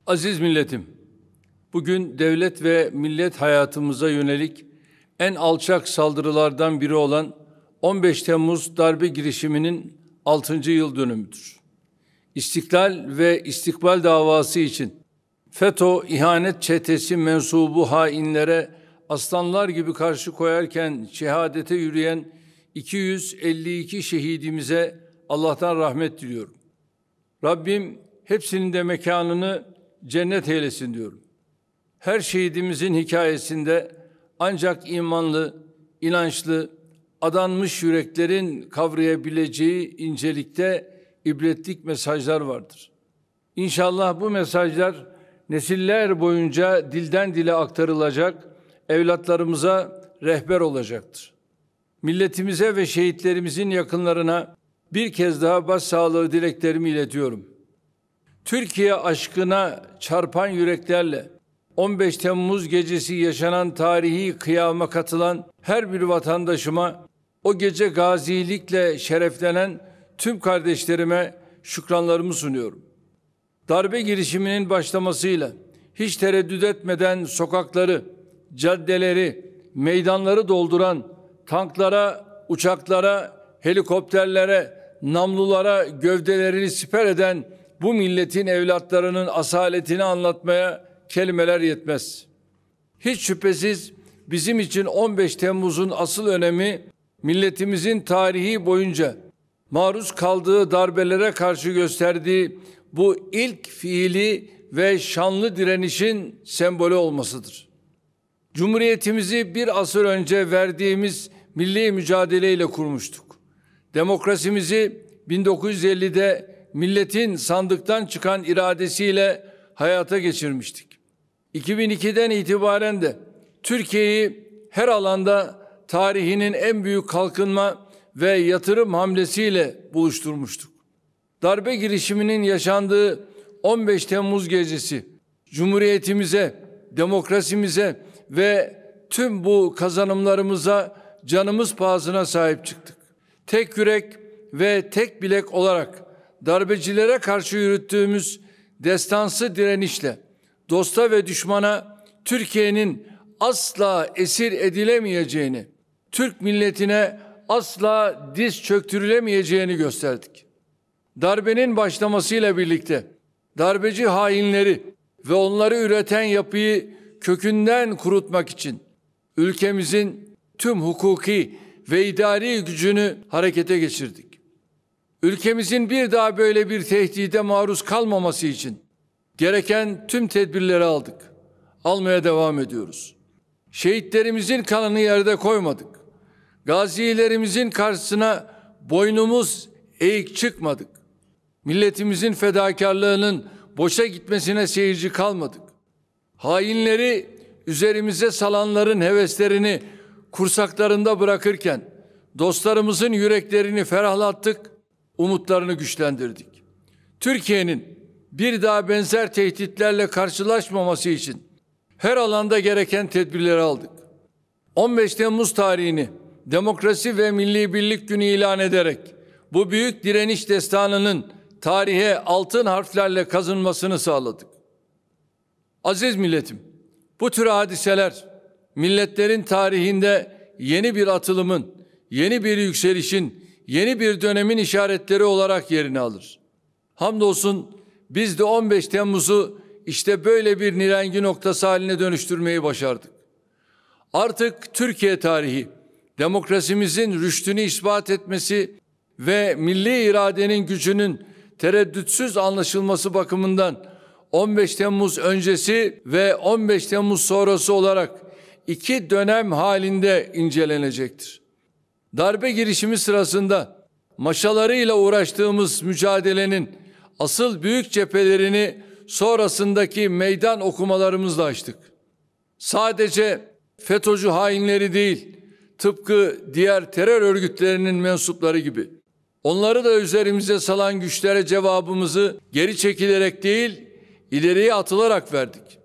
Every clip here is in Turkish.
Aziz milletim, bugün devlet ve millet hayatımıza yönelik en alçak saldırılardan biri olan 15 Temmuz darbe girişiminin 6. yıl dönümüdür. İstiklal ve istikbal davası için FETÖ ihanet çetesi mensubu hainlere aslanlar gibi karşı koyarken şehadete yürüyen 252 şehidimize Allah'tan rahmet diliyorum. Rabbim hepsinin de mekanını cennet eylesin diyorum. Her şehidimizin hikayesinde ancak imanlı, inançlı, adanmış yüreklerin kavrayabileceği incelikte ibretlik mesajlar vardır. İnşallah bu mesajlar nesiller boyunca dilden dile aktarılacak, evlatlarımıza rehber olacaktır. Milletimize ve şehitlerimizin yakınlarına bir kez daha başsağlığı dileklerimi iletiyorum. Türkiye aşkına çarpan yüreklerle 15 Temmuz gecesi yaşanan tarihi kıyama katılan her bir vatandaşıma, o gece gazilikle şereflenen tüm kardeşlerime şükranlarımı sunuyorum. Darbe girişiminin başlamasıyla hiç tereddüt etmeden sokakları, caddeleri, meydanları dolduran tanklara, uçaklara, helikopterlere, namlulara gövdelerini siper eden bu milletin evlatlarının asaletini anlatmaya kelimeler yetmez. Hiç şüphesiz bizim için 15 Temmuz'un asıl önemi milletimizin tarihi boyunca maruz kaldığı darbelere karşı gösterdiği bu ilk fiili ve şanlı direnişin sembolü olmasıdır. Cumhuriyetimizi bir asır önce verdiğimiz milli mücadeleyle kurmuştuk. Demokrasimizi 1950'de milletin sandıktan çıkan iradesiyle hayata geçirmiştik. 2002'den itibaren de Türkiye'yi her alanda tarihinin en büyük kalkınma ve yatırım hamlesiyle buluşturmuştuk. Darbe girişiminin yaşandığı 15 Temmuz gecesi Cumhuriyetimize, demokrasimize ve tüm bu kazanımlarımıza canımız pahasına sahip çıktık. Tek yürek ve tek bilek olarak darbecilere karşı yürüttüğümüz destansı direnişle dosta ve düşmana Türkiye'nin asla esir edilemeyeceğini, Türk milletine asla diz çöktürülemeyeceğini gösterdik. Darbenin başlamasıyla birlikte darbeci hainleri ve onları üreten yapıyı kökünden kurutmak için ülkemizin tüm hukuki ve idari gücünü harekete geçirdik. Ülkemizin bir daha böyle bir tehdide maruz kalmaması için gereken tüm tedbirleri aldık. Almaya devam ediyoruz. Şehitlerimizin kanını yerde koymadık. Gazilerimizin karşısına boynumuz eğik çıkmadık. Milletimizin fedakarlığının boşa gitmesine seyirci kalmadık. Hainleri üzerimize salanların heveslerini kursaklarında bırakırken dostlarımızın yüreklerini ferahlattık, umutlarını güçlendirdik. Türkiye'nin bir daha benzer tehditlerle karşılaşmaması için her alanda gereken tedbirleri aldık. 15 Temmuz tarihini Demokrasi ve Milli Birlik Günü ilan ederek bu büyük direniş destanının tarihe altın harflerle kazınmasını sağladık. Aziz milletim, bu tür hadiseler milletlerin tarihinde yeni bir atılımın, yeni bir yükselişin, yeni bir dönemin işaretleri olarak yerini alır. Hamdolsun biz de 15 Temmuz'u işte böyle bir nirengi noktası haline dönüştürmeyi başardık. Artık Türkiye tarihi, demokrasimizin rüştünü ispat etmesi ve milli iradenin gücünün tereddütsüz anlaşılması bakımından 15 Temmuz öncesi ve 15 Temmuz sonrası olarak iki dönem halinde incelenecektir. Darbe girişimi sırasında maşalarıyla uğraştığımız mücadelenin asıl büyük cephelerini sonrasındaki meydan okumalarımızla açtık. Sadece FETÖ'cü hainleri değil, tıpkı diğer terör örgütlerinin mensupları gibi onları da üzerimize salan güçlere cevabımızı geri çekilerek değil, ileriye atılarak verdik.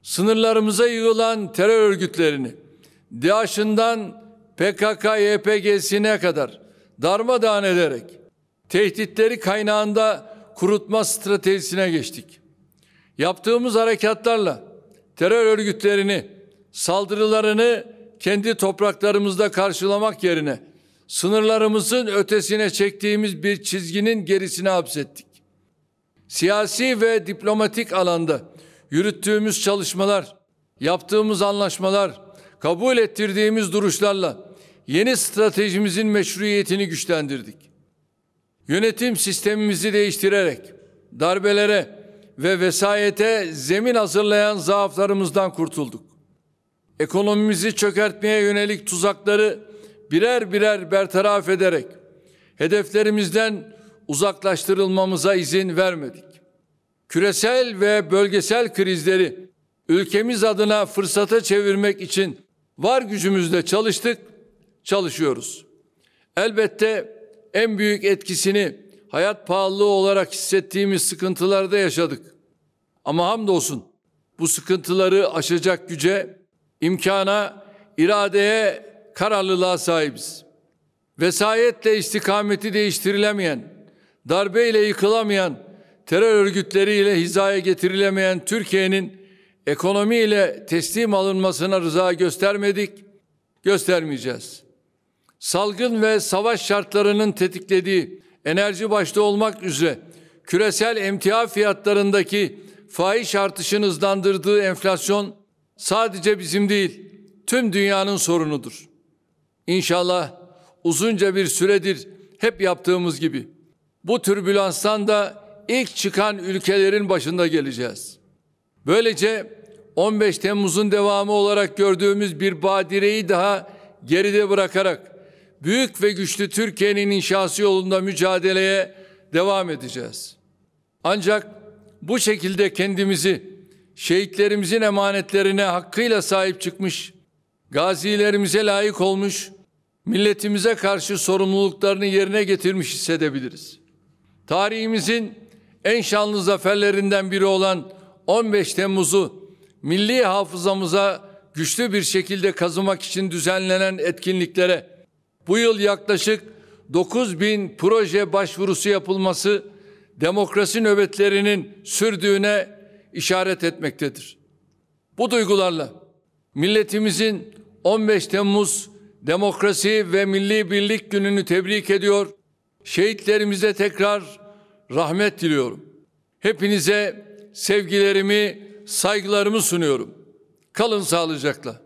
Sınırlarımıza yığılan terör örgütlerini, DAEŞ'ından PKK-YPG'sine kadar darmadağın ederek tehditleri kaynağında kurutma stratejisine geçtik. Yaptığımız harekatlarla terör örgütlerini, saldırılarını kendi topraklarımızda karşılamak yerine sınırlarımızın ötesine çektiğimiz bir çizginin gerisine hapsettik. Siyasi ve diplomatik alanda yürüttüğümüz çalışmalar, yaptığımız anlaşmalar, kabul ettirdiğimiz duruşlarla yeni stratejimizin meşruiyetini güçlendirdik. Yönetim sistemimizi değiştirerek darbelere ve vesayete zemin hazırlayan zaaflarımızdan kurtulduk. Ekonomimizi çökertmeye yönelik tuzakları birer birer bertaraf ederek hedeflerimizden uzaklaştırılmamıza izin vermedik. Küresel ve bölgesel krizleri ülkemiz adına fırsata çevirmek için var gücümüzle çalıştık, çalışıyoruz. Elbette en büyük etkisini hayat pahalılığı olarak hissettiğimiz sıkıntılarda yaşadık. Ama hamdolsun bu sıkıntıları aşacak güce, imkana, iradeye, kararlılığa sahibiz. Vesayetle istikameti değiştirilemeyen, darbeyle yıkılamayan, terör örgütleriyle hizaya getirilemeyen Türkiye'nin ekonomiyle teslim alınmasına rıza göstermedik, göstermeyeceğiz. Salgın ve savaş şartlarının tetiklediği enerji başta olmak üzere küresel emtia fiyatlarındaki fahiş artışın hızlandırdığı enflasyon sadece bizim değil, tüm dünyanın sorunudur. İnşallah uzunca bir süredir hep yaptığımız gibi bu türbülanstan da ilk çıkan ülkelerin başında geleceğiz. Böylece 15 Temmuz'un devamı olarak gördüğümüz bir badireyi daha geride bırakarak büyük ve güçlü Türkiye'nin inşası yolunda mücadeleye devam edeceğiz. Ancak bu şekilde kendimizi şehitlerimizin emanetlerine hakkıyla sahip çıkmış, gazilerimize layık olmuş, milletimize karşı sorumluluklarını yerine getirmiş hissedebiliriz. Tarihimizin en şanlı zaferlerinden biri olan 15 Temmuz'u milli hafızamıza güçlü bir şekilde kazımak için düzenlenen etkinliklere bu yıl yaklaşık 9.000 proje başvurusu yapılması demokrasi nöbetlerinin sürdüğüne işaret etmektedir. Bu duygularla milletimizin 15 Temmuz Demokrasi ve Milli Birlik Günü'nü tebrik ediyor. Şehitlerimize tekrar rahmet diliyorum. Hepinize sevgilerimi, saygılarımı sunuyorum. Kalın sağlıcakla.